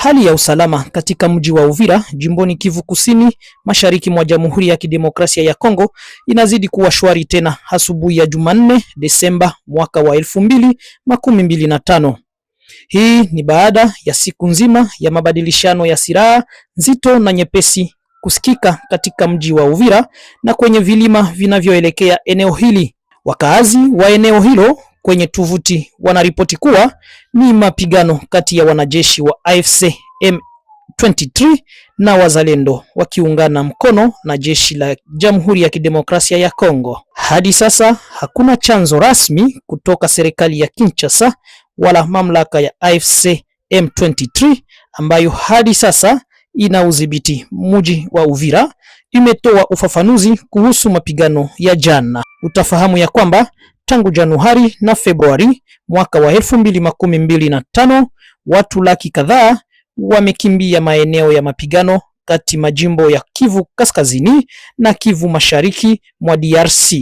Hali ya usalama katika mji wa Uvira, jimboni Kivu Kusini, mashariki mwa Jamhuri ya Kidemokrasia ya Kongo inazidi kuwa shwari tena asubuhi ya Jumanne, Desemba mwaka wa 2025. Hii ni baada ya siku nzima ya mabadilishano ya silaha nzito na nyepesi kusikika katika mji wa Uvira na kwenye vilima vinavyoelekea eneo hili. Wakaazi wa eneo hilo kwenye tovuti wanaripoti kuwa ni mapigano kati ya wanajeshi wa AFC M23 na wazalendo wakiungana mkono na jeshi la Jamhuri ya Kidemokrasia ya Kongo. Hadi sasa hakuna chanzo rasmi kutoka serikali ya Kinshasa wala mamlaka ya AFC M23 ambayo hadi sasa ina udhibiti mji wa Uvira imetoa ufafanuzi kuhusu mapigano ya jana. Utafahamu ya kwamba tangu Januari na Februari mwaka wa 2025 watu laki kadhaa wamekimbia maeneo ya mapigano kati majimbo ya Kivu Kaskazini na Kivu Mashariki mwa DRC.